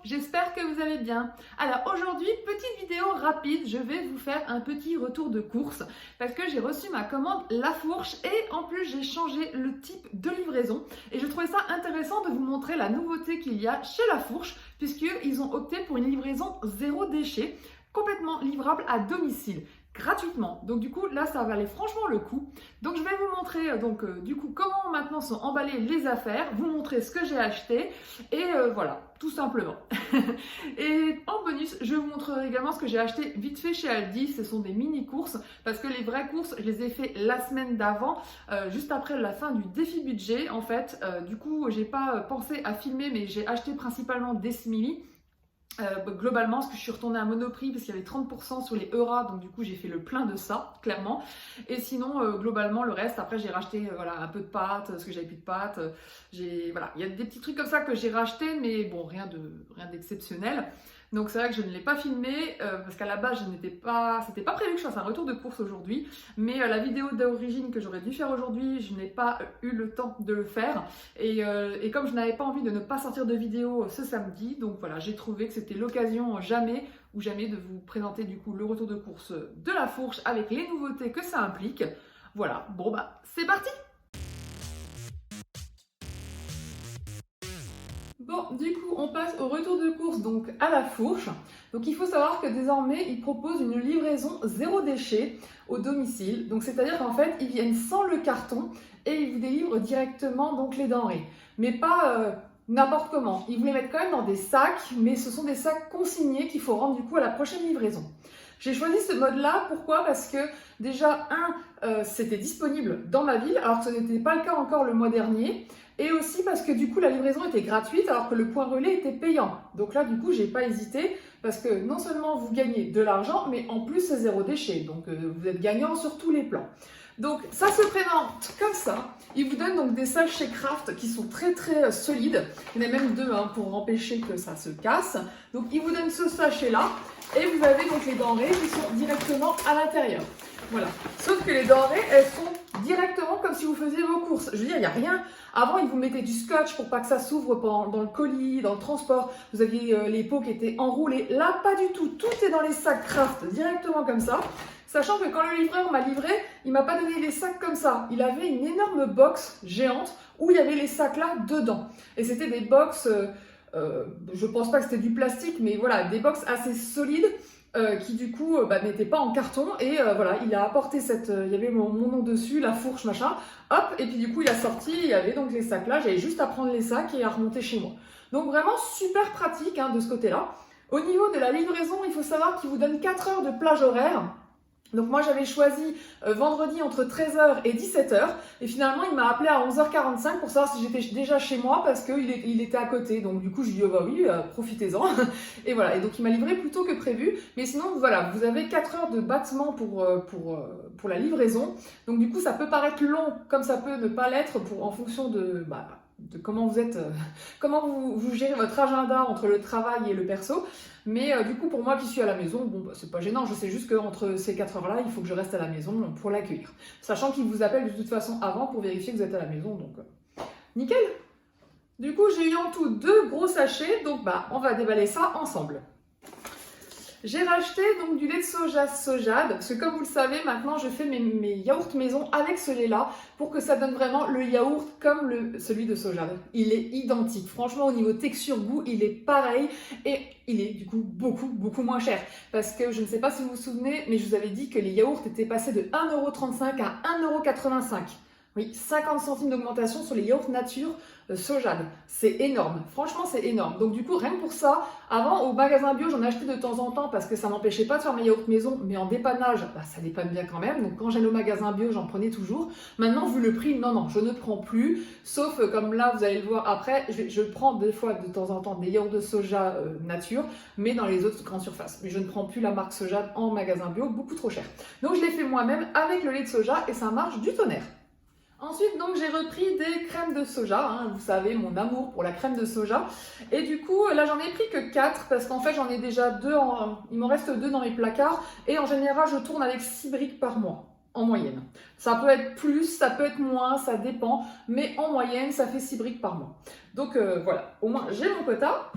J'espère que vous allez bien. Alors aujourd'hui, petite vidéo rapide, je vais vous faire un petit retour de course parce que j'ai reçu ma commande La Fourche et en plus j'ai changé le type de livraison et je trouvais ça intéressant de vous montrer la nouveauté qu'il y a chez La Fourche puisqu'ils ont opté pour une livraison zéro déchet, complètement livrable à domicile. Gratuitement. Donc du coup là ça valait franchement le coup. Donc je vais vous montrer du coup comment maintenant sont emballées les affaires, vous montrer ce que j'ai acheté et voilà, tout simplement. Et en bonus, je vous montrerai également ce que j'ai acheté vite fait chez Aldi. Ce sont des mini courses parce que les vraies courses, je les ai fait la semaine d'avant, juste après la fin du défi budget en fait. Du coup, j'ai pas pensé à filmer, mais j'ai acheté principalement des simili. Globalement, parce que je suis retournée à Monoprix parce qu'il y avait 30% sur les Eura, donc du coup j'ai fait le plein de ça, clairement. Et sinon, globalement, le reste, après j'ai racheté voilà, un peu de pâtes, parce que j'avais plus de pâtes. Voilà, il y a des petits trucs comme ça que j'ai racheté, mais bon, rien d'exceptionnel. Donc c'est vrai que je ne l'ai pas filmé, parce qu'à la base, c'était pas prévu que je fasse un retour de course aujourd'hui. Mais la vidéo d'origine que j'aurais dû faire aujourd'hui, je n'ai pas eu le temps de le faire. Et comme je n'avais pas envie de ne pas sortir de vidéo ce samedi, donc voilà, j'ai trouvé que c'était l'occasion jamais de vous présenter du coup le retour de course de La Fourche avec les nouveautés que ça implique. Voilà, bon bah c'est parti! Bon, du coup, on passe au retour de course, donc à La Fourche. Donc, il faut savoir que désormais, ils proposent une livraison zéro déchet au domicile. Donc, c'est-à-dire qu'en fait, ils viennent sans le carton et ils vous délivrent directement donc les denrées. Mais pas n'importe comment. Ils vous les mettent quand même dans des sacs, mais ce sont des sacs consignés qu'il faut rendre du coup à la prochaine livraison. J'ai choisi ce mode-là, pourquoi? Parce que déjà, c'était disponible dans ma ville, alors que ce n'était pas le cas encore le mois dernier. Et aussi parce que du coup la livraison était gratuite alors que le point relais était payant. Donc là du coup j'ai pas hésité parce que non seulement vous gagnez de l'argent mais en plus c'est zéro déchet. Donc vous êtes gagnant sur tous les plans. Donc ça se présente comme ça. Ils vous donnent donc des sachets Kraft qui sont très très solides. Il y en a même deux pour empêcher que ça se casse. Donc ils vous donnent ce sachet là et vous avez donc les denrées qui sont directement à l'intérieur. Voilà. Sauf que les denrées, elles sont directement comme si vous faisiez vos courses. Je veux dire, il n'y a rien. Avant, ils vous mettaient du scotch pour pas que ça s'ouvre dans le colis, dans le transport. Vous aviez les pots qui étaient enroulés. Là, pas du tout. Tout est dans les sacs Kraft, directement comme ça. Sachant que quand le livreur m'a livré, il m'a pas donné les sacs comme ça. Il avait une énorme box géante où il y avait les sacs là dedans. Et c'était des box, je pense pas que c'était du plastique, mais voilà, des box assez solides. Qui du coup n'était pas en carton et voilà, il a apporté il y avait mon nom dessus, La Fourche machin, hop, et puis du coup il a sorti, il y avait donc les sacs là, j'avais juste à prendre les sacs et à remonter chez moi. Donc vraiment super pratique de ce côté-là. Au niveau de la livraison, il faut savoir qu'il vous donne 4 heures de plage horaire. Donc moi j'avais choisi vendredi entre 13h et 17h et finalement il m'a appelé à 11h45 pour savoir si j'étais déjà chez moi parce qu'il était à côté. Donc du coup je lui ai dit oh bah oui, profitez-en. Et voilà, et donc il m'a livré plus tôt que prévu. Mais sinon voilà, vous avez 4 heures de battement pour la livraison. Donc du coup ça peut paraître long comme ça peut ne pas l'être en fonction de comment vous êtes, comment vous gérez votre agenda entre le travail et le perso. Mais du coup, pour moi qui suis à la maison, bon, c'est pas gênant. Je sais juste qu'entre ces 4 heures-là, il faut que je reste à la maison pour l'accueillir. Sachant qu'il vous appelle de toute façon avant pour vérifier que vous êtes à la maison. Donc, nickel. Du coup, j'ai eu en tout 2 gros sachets. Donc, on va déballer ça ensemble. J'ai racheté donc du lait de soja Sojade, parce que comme vous le savez, maintenant je fais mes yaourts maison avec ce lait-là pour que ça donne vraiment le yaourt comme celui de Sojade. Il est identique. Franchement, au niveau texture, goût, il est pareil et il est du coup beaucoup moins cher. Parce que je ne sais pas si vous vous souvenez, mais je vous avais dit que les yaourts étaient passés de 1,35 € à 1,85 €. Oui, 50 centimes d'augmentation sur les yaourts nature Sojade. C'est énorme. Franchement, c'est énorme. Donc du coup, rien que pour ça, avant au magasin bio, j'en achetais de temps en temps parce que ça m'empêchait pas de faire mes yaourts maison, mais en dépannage, ça dépanne bien quand même. Donc quand j'allais au magasin bio, j'en prenais toujours. Maintenant, vu le prix, non, je ne prends plus. Sauf comme là, vous allez le voir après, je prends des fois de temps en temps des yaourts de soja nature, mais dans les autres grandes surfaces. Mais je ne prends plus la marque Sojade en magasin bio, beaucoup trop cher. Donc je l'ai fait moi-même avec le lait de soja et ça marche du tonnerre. Ensuite, donc, j'ai repris des crèmes de soja, hein, vous savez, mon amour pour la crème de soja. Et du coup, là, j'en ai pris que 4 parce qu'en fait, j'en ai déjà 2, il m'en reste 2 dans mes placards. Et en général, je tourne avec 6 briques par mois, en moyenne. Ça peut être plus, ça peut être moins, ça dépend. Mais en moyenne, ça fait 6 briques par mois. Donc voilà, au moins, j'ai mon quota.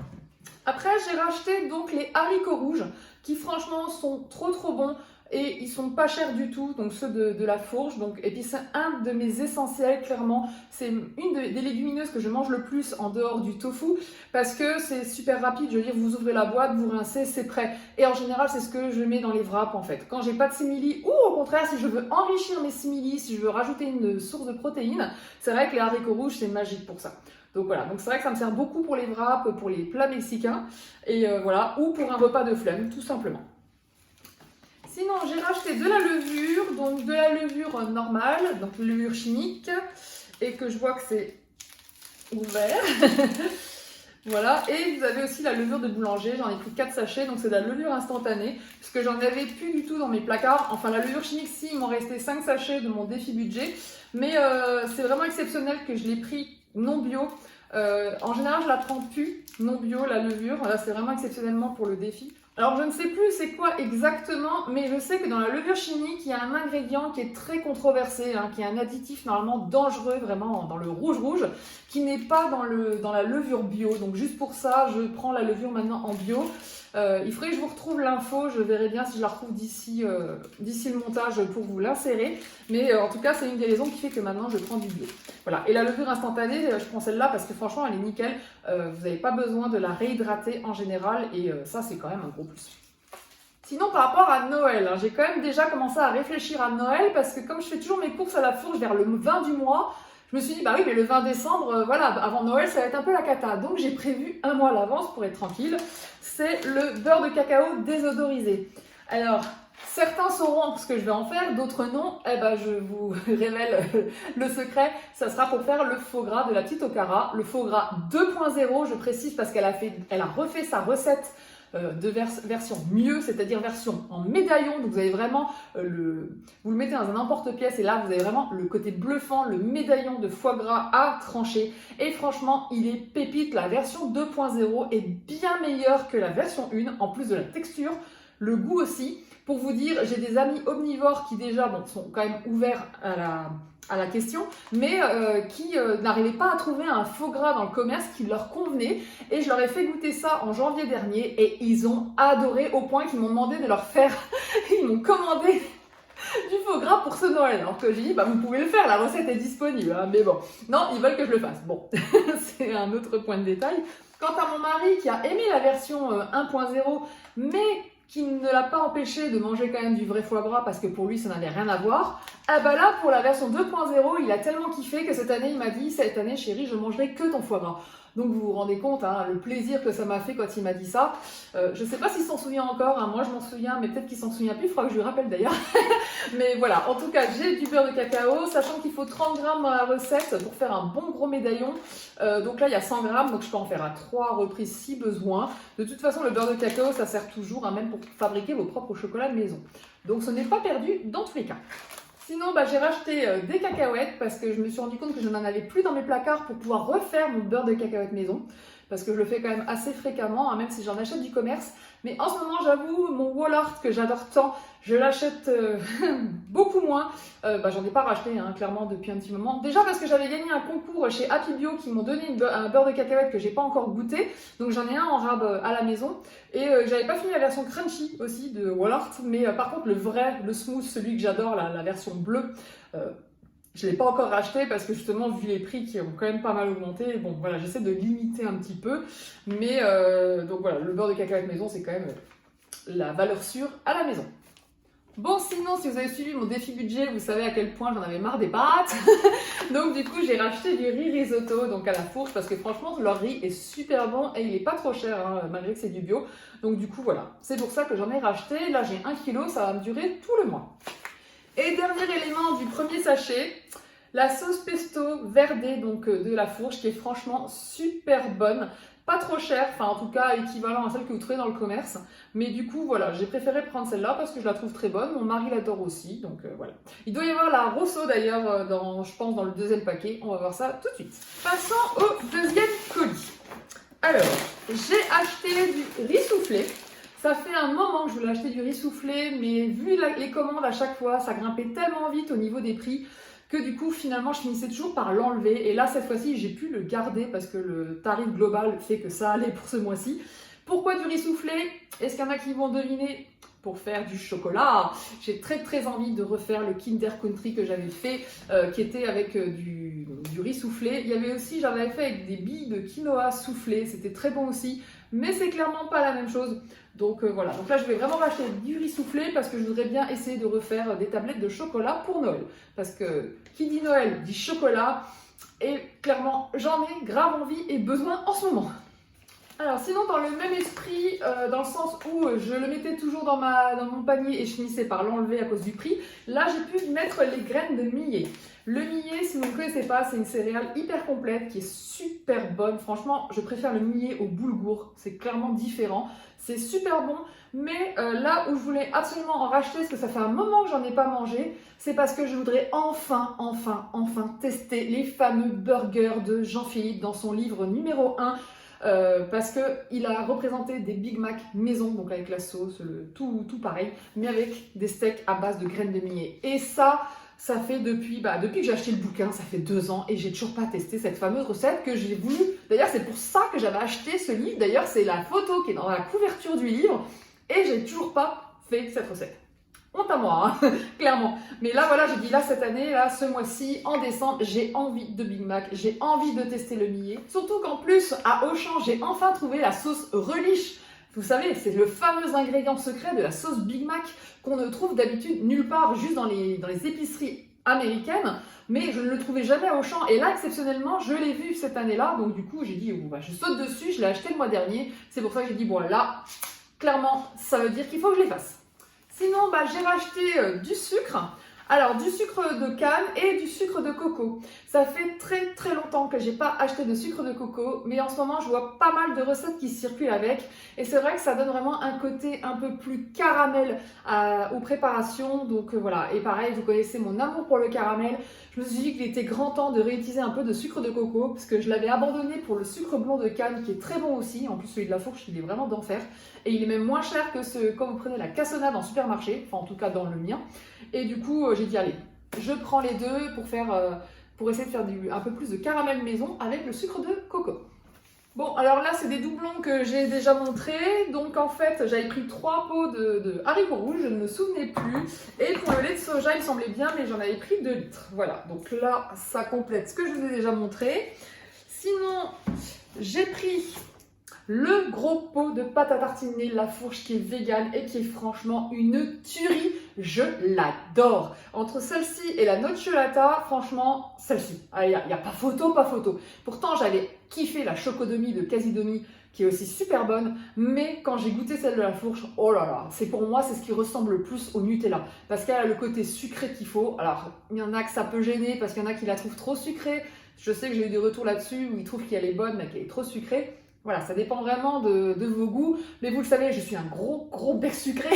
Après, j'ai racheté donc les haricots rouges qui franchement sont trop bons. Et ils sont pas chers du tout, donc ceux de la fourche. Donc, et puis c'est un de mes essentiels, clairement. C'est une des légumineuses que je mange le plus en dehors du tofu parce que c'est super rapide. Je veux dire, vous ouvrez la boîte, vous rincez, c'est prêt. Et en général, c'est ce que je mets dans les wraps en fait. Quand j'ai pas de simili ou au contraire, si je veux enrichir mes simili, si je veux rajouter une source de protéines, c'est vrai que les haricots rouges, c'est magique pour ça. Donc voilà, donc c'est vrai que ça me sert beaucoup pour les wraps, pour les plats mexicains et voilà, ou pour un repas de flemme, tout simplement. Sinon, j'ai racheté de la levure, donc de la levure normale, donc levure chimique, et que je vois que c'est ouvert. Voilà, et vous avez aussi la levure de boulanger, j'en ai pris 4 sachets, donc c'est de la levure instantanée, parce que j'en avais plus du tout dans mes placards. Enfin, la levure chimique, si, il m'en restait 5 sachets de mon défi budget, mais c'est vraiment exceptionnel que je l'ai pris non bio. En général, je la prends plus non bio, la levure. Là, c'est vraiment exceptionnellement pour le défi. Alors, je ne sais plus c'est quoi exactement, mais je sais que dans la levure chimique, il y a un ingrédient qui est très controversé, hein, qui est un additif normalement dangereux, vraiment dans le rouge, qui n'est pas dans la levure bio. Donc, juste pour ça, je prends la levure maintenant en bio. Il faudrait que je vous retrouve l'info, je verrai bien si je la retrouve d'ici le montage pour vous l'insérer. Mais en tout cas, c'est une des raisons qui fait que maintenant je prends du bio. Voilà. Et la levure instantanée, je prends celle-là parce que franchement, elle est nickel. Vous n'avez pas besoin de la réhydrater en général et ça, c'est quand même un gros plus. Sinon, par rapport à Noël, hein, j'ai quand même déjà commencé à réfléchir à Noël parce que comme je fais toujours mes courses à la fourche vers le 20 du mois, je me suis dit, bah oui, mais le 20 décembre, voilà, avant Noël, ça va être un peu la cata. Donc, j'ai prévu un mois à l'avance pour être tranquille. C'est le beurre de cacao désodorisé. Alors, certains sauront ce que je vais en faire, d'autres non. Eh ben, je vous révèle le secret. Ça sera pour faire le faux gras de la petite Okara. Le faux gras 2.0, je précise, parce qu'elle a refait sa recette de version mieux, c'est-à-dire version en médaillon. Donc vous avez vraiment vous le mettez dans un emporte-pièce et là vous avez vraiment le côté bluffant, le médaillon de foie gras à trancher. Et franchement, il est pépite. La version 2.0 est bien meilleure que la version 1, en plus de la texture, le goût aussi. Pour vous dire, j'ai des amis omnivores qui déjà sont quand même ouverts à la question, mais qui n'arrivaient pas à trouver un faux gras dans le commerce qui leur convenait. Et je leur ai fait goûter ça en janvier dernier et ils ont adoré au point qu'ils m'ont demandé de leur faire, ils m'ont commandé du faux gras pour ce Noël. Alors que j'ai dit, bah, vous pouvez le faire, la recette est disponible. Hein, mais bon, non, ils veulent que je le fasse. Bon, c'est un autre point de détail. Quant à mon mari qui a aimé la version 1.0, mais qui ne l'a pas empêché de manger quand même du vrai foie gras parce que pour lui ça n'avait rien à voir. Ah bah là pour la version 2.0 il a tellement kiffé que cette année il m'a dit, cette année chérie je mangerai que ton foie gras. Donc vous vous rendez compte hein, le plaisir que ça m'a fait quand il m'a dit ça. Je sais pas s'il s'en souvient encore, hein, moi je m'en souviens mais peut-être qu'il s'en souvient plus, il faudra que je lui rappelle d'ailleurs. Mais voilà, en tout cas j'ai du beurre de cacao, sachant qu'il faut 30 grammes dans la recette pour faire un bon gros médaillon. Donc là il y a 100 grammes, donc je peux en faire à 3 reprises si besoin. De toute façon le beurre de cacao ça sert toujours, hein, même pour fabriquer vos propres chocolats de maison. Donc ce n'est pas perdu dans tous les cas. Sinon, j'ai racheté des cacahuètes parce que je me suis rendu compte que je n'en avais plus dans mes placards pour pouvoir refaire mon beurre de cacahuètes maison. Parce que je le fais quand même assez fréquemment, hein, même si j'en achète du commerce. Mais en ce moment, j'avoue, mon Wallart que j'adore tant, je l'achète beaucoup moins. J'en ai pas racheté, hein, clairement, depuis un petit moment. Déjà parce que j'avais gagné un concours chez Happy Bio qui m'ont donné un beurre de cacahuètes que j'ai pas encore goûté. Donc j'en ai un en rab à la maison. Et j'avais pas fini la version crunchy aussi de Wallart. Mais par contre, le vrai, le smooth, celui que j'adore, la version bleue, je ne l'ai pas encore racheté parce que justement, vu les prix qui ont quand même pas mal augmenté, bon voilà, j'essaie de limiter un petit peu. Mais donc voilà, le beurre de cacahuète maison, c'est quand même la valeur sûre à la maison. Bon, sinon, si vous avez suivi mon défi budget, vous savez à quel point j'en avais marre des pâtes. Donc, du coup, j'ai racheté du riz risotto donc à la fourche parce que franchement, leur riz est super bon et il est pas trop cher, hein, malgré que c'est du bio. Donc, du coup, voilà. C'est pour ça que j'en ai racheté. Là, j'ai 1 kg, ça va me durer tout le mois. Et dernier élément du premier sachet, la sauce pesto verdée donc de la fourche qui est franchement super bonne. Pas trop chère, enfin en tout cas équivalent à celle que vous trouvez dans le commerce. Mais du coup, voilà, j'ai préféré prendre celle-là parce que je la trouve très bonne. Mon mari l'adore aussi, donc voilà. Il doit y avoir la Rosso d'ailleurs, je pense, dans le deuxième paquet. On va voir ça tout de suite. Passons au deuxième colis. Alors, j'ai acheté du riz soufflé. Ça fait un moment que je voulais acheter du riz soufflé, mais vu les commandes à chaque fois, ça grimpait tellement vite au niveau des prix que du coup, finalement, je finissais toujours par l'enlever. Et là, cette fois-ci, j'ai pu le garder parce que le tarif global fait que ça allait pour ce mois-ci. Pourquoi du riz soufflé? Est-ce qu'il y en a qui vont deviner? Pour faire du chocolat. J'ai très envie de refaire le Kinder Country que j'avais fait, qui était avec du riz soufflé. Il y avait aussi, j'en avais fait avec des billes de quinoa soufflé, c'était très bon aussi, mais c'est clairement pas la même chose. Donc voilà, donc là je vais vraiment racheter du riz soufflé parce que je voudrais bien essayer de refaire des tablettes de chocolat pour Noël. Parce que qui dit Noël dit chocolat, et clairement j'en ai grave envie et besoin en ce moment. Alors sinon dans le même esprit, dans le sens où je le mettais toujours dans mon panier et je finissais par l'enlever à cause du prix, là j'ai pu mettre les graines de millet. Le millet, si vous ne connaissez pas, c'est une céréale hyper complète qui est super bonne. Franchement, je préfère le millet au boulgour, c'est clairement différent. C'est super bon, mais là où je voulais absolument en racheter, parce que ça fait un moment que j'en ai pas mangé, c'est parce que je voudrais enfin tester les fameux burgers de Jean-Philippe dans son livre numéro 1. Parce qu'il a représenté des Big Mac maison, donc avec la sauce, tout pareil, mais avec des steaks à base de graines de millet. Et ça fait depuis que j'ai acheté le bouquin, ça fait 2 ans, et j'ai toujours pas testé cette fameuse recette que j'ai voulu. D'ailleurs, c'est pour ça que j'avais acheté ce livre. D'ailleurs, c'est la photo qui est dans la couverture du livre, et j'ai toujours pas fait cette recette. Honte à moi, hein, clairement. Mais là, voilà, j'ai dit là, cette année, là, ce mois-ci, en décembre, j'ai envie de Big Mac, j'ai envie de tester le millet. Surtout qu'en plus, à Auchan, j'ai enfin trouvé la sauce relish. Vous savez, c'est le fameux ingrédient secret de la sauce Big Mac qu'on ne trouve d'habitude nulle part, juste dans les épiceries américaines. Mais je ne le trouvais jamais à Auchan. Et là, exceptionnellement, je l'ai vu cette année-là. Donc du coup, j'ai dit, bon, bah, je saute dessus, je l'ai acheté le mois dernier. C'est pour ça que j'ai dit, bon, là, clairement, ça veut dire qu'il faut que je les fasse. Sinon, j'ai racheté du sucre. Alors, du sucre de canne et du sucre de coco. Ça fait très longtemps que j'ai pas acheté de sucre de coco, mais en ce moment, je vois pas mal de recettes qui circulent avec. Et c'est vrai que ça donne vraiment un côté un peu plus caramel aux préparations. Donc voilà, et pareil, vous connaissez mon amour pour le caramel. Je me suis dit qu'il était grand temps de réutiliser un peu de sucre de coco, parce que je l'avais abandonné pour le sucre blond de canne, qui est très bon aussi. En plus, celui de la fourche, il est vraiment d'enfer. Et il est même moins cher que quand vous prenez la cassonade en supermarché, enfin en tout cas dans le mien. Et du coup, j'ai dit, allez, je prends les deux pour essayer de faire un peu plus de caramel maison avec le sucre de coco. Bon, alors là, c'est des doublons que j'ai déjà montrés. Donc en fait, j'avais pris 3 pots de haricots rouges, je ne me souvenais plus. Et pour le lait de soja, il semblait bien, mais j'en avais pris 2 litres. Voilà, donc là, ça complète ce que je vous ai déjà montré. Sinon, j'ai pris le gros pot de pâte à tartiner La Fourche qui est vegan et qui est franchement une tuerie. Je l'adore. Entre celle-ci et la nocciolata, franchement, celle-ci. Il n'y a pas photo, pas photo. Pourtant, j'avais kiffé la chocodomie de Casidomi qui est aussi super bonne, mais quand j'ai goûté celle de La Fourche, oh là là, pour moi, c'est ce qui ressemble le plus au Nutella, parce qu'elle a le côté sucré qu'il faut. Alors, il y en a que ça peut gêner, parce qu'il y en a qui la trouvent trop sucrée. Je sais que j'ai eu des retours là-dessus, où ils trouvent qu'elle est bonne, mais qu'elle est trop sucrée. Voilà, ça dépend vraiment de vos goûts, mais vous le savez, je suis un gros bec sucré,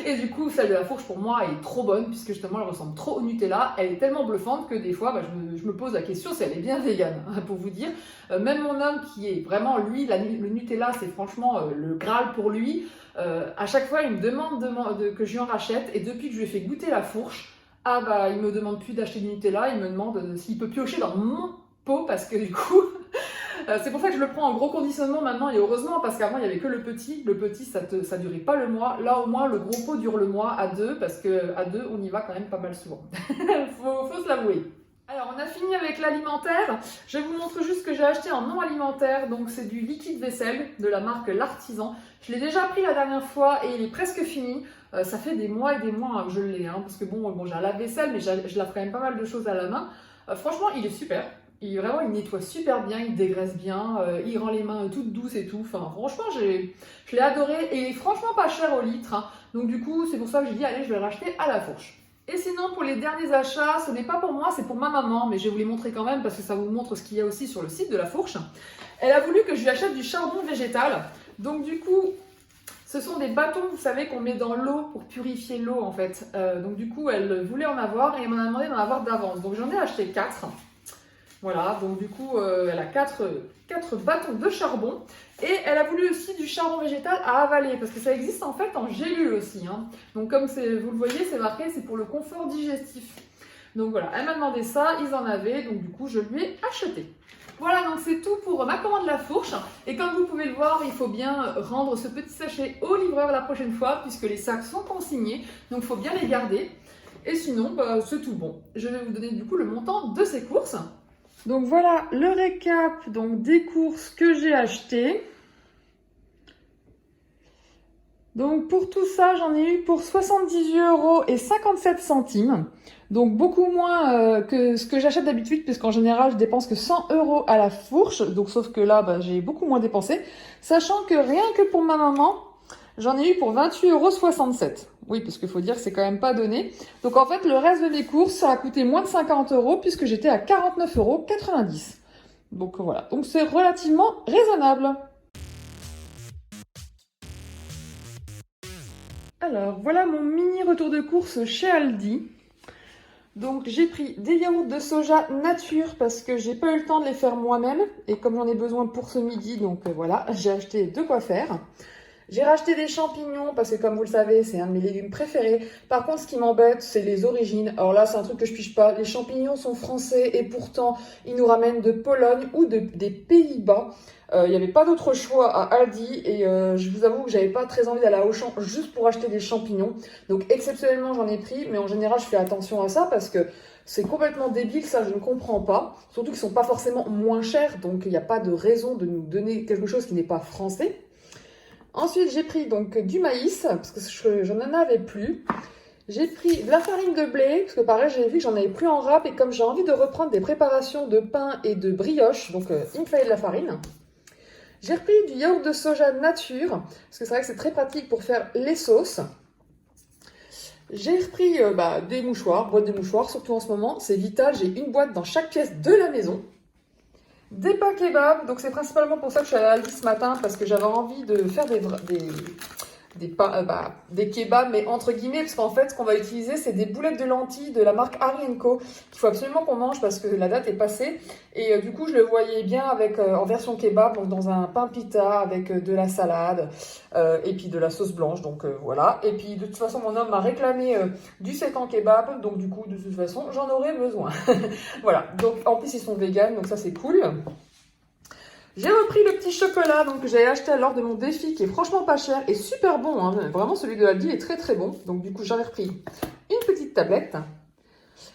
et du coup, celle de La Fourche, pour moi, elle est trop bonne, puisque justement, elle ressemble trop au Nutella, elle est tellement bluffante que des fois, je me pose la question si elle est bien végane, pour vous dire. Même mon homme, qui est vraiment, lui, le Nutella, c'est franchement le Graal pour lui, à chaque fois, il me demande que je lui en rachète, et depuis que je lui ai fait goûter La Fourche, il me demande plus d'acheter du Nutella, il me demande s'il peut piocher dans mon pot, parce que du coup... C'est pour ça que je le prends en gros conditionnement maintenant, et heureusement, parce qu'avant il n'y avait que le petit. Le petit, ça durait pas le mois. Là, au moins, le gros pot dure le mois à 2, parce qu'à 2, on y va quand même pas mal souvent. faut se l'avouer. Alors, on a fini avec l'alimentaire. Je vous montre juste ce que j'ai acheté en non alimentaire. Donc, c'est du liquide vaisselle de la marque L'Artisan. Je l'ai déjà pris la dernière fois et il est presque fini. Ça fait des mois et des mois que je l'ai. Parce que bon j'ai un lave-vaisselle, mais je lave quand même pas mal de choses à la main. Franchement, il est super. Il nettoie super bien, il dégraisse bien, il rend les mains toutes douces et tout. Enfin, franchement, je l'ai adoré et il est franchement pas cher au litre. Donc, du coup, c'est pour ça que j'ai dit, allez, je vais le racheter à la fourche. Et sinon, pour les derniers achats, ce n'est pas pour moi, c'est pour ma maman, mais je vais vous les montrer quand même parce que ça vous montre ce qu'il y a aussi sur le site de la fourche. Elle a voulu que je lui achète du charbon végétal. Donc du coup, ce sont des bâtons, vous savez, qu'on met dans l'eau pour purifier l'eau en fait. Donc du coup, elle voulait en avoir et elle m'en a demandé d'en avoir d'avance. Donc j'en ai acheté 4. Voilà, donc du coup, elle a 4 bâtons de charbon. Et elle a voulu aussi du charbon végétal à avaler, parce que ça existe en fait en gélule aussi. Donc comme vous le voyez, c'est marqué, c'est pour le confort digestif. Donc voilà, elle m'a demandé ça, ils en avaient, donc du coup, je lui ai acheté. Voilà, donc c'est tout pour ma commande La Fourche. Et comme vous pouvez le voir, il faut bien rendre ce petit sachet au livreur la prochaine fois, puisque les sacs sont consignés, donc il faut bien les garder. Et sinon, c'est tout bon. Je vais vous donner du coup le montant de ces courses. Donc voilà le récap des courses que j'ai achetées. Donc pour tout ça, j'en ai eu pour 78,57 €. Donc beaucoup moins que ce que j'achète d'habitude, puisqu'en général, je dépense que 100 € à la fourche. Donc sauf que là, j'ai beaucoup moins dépensé. Sachant que rien que pour ma maman, j'en ai eu pour 28,67 €. Oui, parce qu'il faut dire que c'est quand même pas donné. Donc en fait, le reste de mes courses, ça a coûté moins de 50 € puisque j'étais à 49,90 €. Donc voilà, donc c'est relativement raisonnable. Alors voilà mon mini retour de course chez Aldi. Donc j'ai pris des yaourts de soja nature parce que j'ai pas eu le temps de les faire moi-même. Et comme j'en ai besoin pour ce midi, donc voilà, j'ai acheté de quoi faire. J'ai racheté des champignons parce que comme vous le savez, c'est un de mes légumes préférés. Par contre, ce qui m'embête, c'est les origines. Alors là, c'est un truc que je pige pas. Les champignons sont français et pourtant, ils nous ramènent de Pologne ou des Pays-Bas. Il n'y avait pas d'autre choix à Aldi et je vous avoue que j'avais pas très envie d'aller à Auchan juste pour acheter des champignons. Donc exceptionnellement, j'en ai pris, mais en général, je fais attention à ça parce que c'est complètement débile, ça je ne comprends pas. Surtout qu'ils sont pas forcément moins chers, donc il n'y a pas de raison de nous donner quelque chose qui n'est pas français. Ensuite, j'ai pris donc du maïs, parce que je n'en avais plus. J'ai pris de la farine de blé, parce que pareil, j'ai vu que j'en avais plus en râpe. Et comme j'ai envie de reprendre des préparations de pain et de brioche, donc il me fallait de la farine. J'ai repris du yaourt de soja nature, parce que c'est vrai que c'est très pratique pour faire les sauces. J'ai repris des mouchoirs, boîte de mouchoirs, surtout en ce moment. C'est vital, j'ai une boîte dans chaque pièce de la maison. Des pains kebab, donc c'est principalement pour ça que je suis allée à Aldi ce matin, parce que j'avais envie de faire des kebabs, mais entre guillemets, parce qu'en fait, ce qu'on va utiliser, c'est des boulettes de lentilles de la marque Harry & Co, qu'il faut absolument qu'on mange parce que la date est passée. Et du coup, je le voyais bien avec en version kebab, donc dans un pain pita avec de la salade et puis de la sauce blanche, donc voilà. Et puis de toute façon, mon homme m'a réclamé du sécan kebab, donc du coup, de toute façon, j'en aurais besoin. Voilà, donc en plus, ils sont véganes, donc ça, c'est cool. J'ai repris le petit chocolat que j'avais acheté lors de mon défi qui est franchement pas cher et super bon. Vraiment, celui de Aldi est très très bon. Donc du coup, j'en ai repris une petite tablette.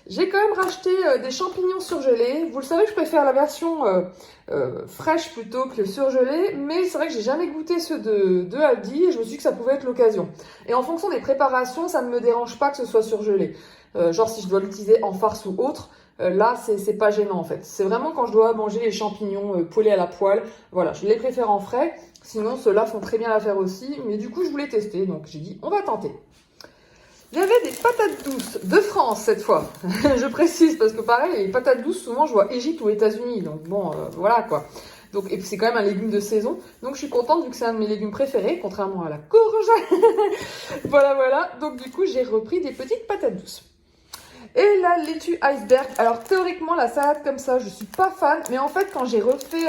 J'ai quand même racheté des champignons surgelés. Vous le savez, je préfère la version fraîche plutôt que surgelée. Mais c'est vrai que j'ai jamais goûté ceux de Aldi et je me suis dit que ça pouvait être l'occasion. Et en fonction des préparations, ça ne me dérange pas que ce soit surgelé. Genre si je dois l'utiliser en farce ou autre. Là, c'est pas gênant en fait. C'est vraiment quand je dois manger les champignons poêlés à la poêle. Voilà, je les préfère en frais. Sinon, ceux-là font très bien l'affaire aussi. Mais du coup, je voulais tester. Donc, j'ai dit, on va tenter. J'avais des patates douces de France cette fois. Je précise parce que pareil, les patates douces, souvent, je vois Égypte ou États-Unis. Donc, bon, voilà quoi. Donc, et puis, c'est quand même un légume de saison. Donc, je suis contente vu que c'est un de mes légumes préférés, contrairement à la courge. Voilà. Donc, du coup, j'ai repris des petites patates douces. Et la laitue iceberg. Alors théoriquement la salade comme ça, je suis pas fan. Mais en fait quand j'ai refait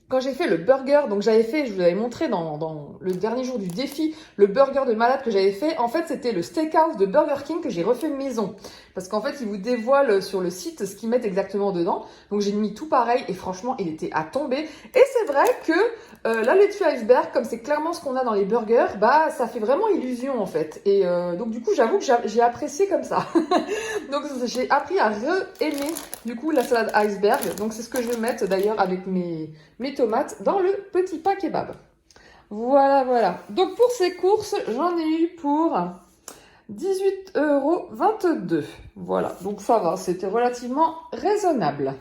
quand j'ai fait le burger, donc j'avais fait, je vous avais montré dans le dernier jour du défi, le burger de malade que j'avais fait. En fait, c'était le steakhouse de Burger King que j'ai refait maison. Parce qu'en fait, ils vous dévoilent sur le site ce qu'ils mettent exactement dedans. Donc j'ai mis tout pareil et franchement, il était à tomber. Et c'est vrai que la laitue iceberg, comme c'est clairement ce qu'on a dans les burgers, bah ça fait vraiment illusion en fait. Et donc du coup, j'avoue que j'ai apprécié comme ça. Donc j'ai appris à re-aimer du coup la salade iceberg. Donc c'est ce que je vais mettre d'ailleurs avec mes tomates dans le petit pain kebab. Voilà, voilà. Donc pour ces courses, j'en ai eu pour 18,22 €. Voilà, donc ça va, c'était relativement raisonnable.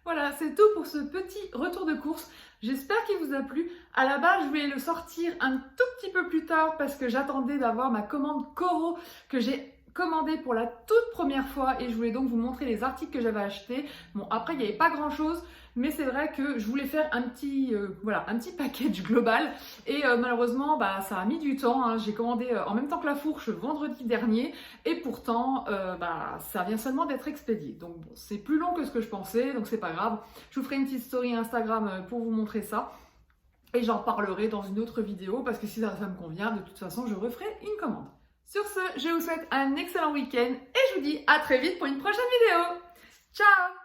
Voilà, c'est tout pour ce petit retour de course. J'espère qu'il vous a plu. À la base, je voulais le sortir un tout petit peu plus tard parce que j'attendais d'avoir ma commande Coro que j'ai commandée pour la toute première fois et je voulais donc vous montrer les articles que j'avais achetés. Bon, après, il n'y avait pas grand-chose, mais c'est vrai que je voulais faire un petit package global et malheureusement, bah, ça a mis du temps. Hein. J'ai commandé en même temps que la fourche vendredi dernier et pourtant, bah, ça vient seulement d'être expédié. Donc bon, c'est plus long que ce que je pensais, donc c'est pas grave. Je vous ferai une petite story Instagram pour vous montrer ça. Et j'en parlerai dans une autre vidéo parce que si ça me convient, de toute façon, je referai une commande. Sur ce, je vous souhaite un excellent week-end et je vous dis à très vite pour une prochaine vidéo. Ciao!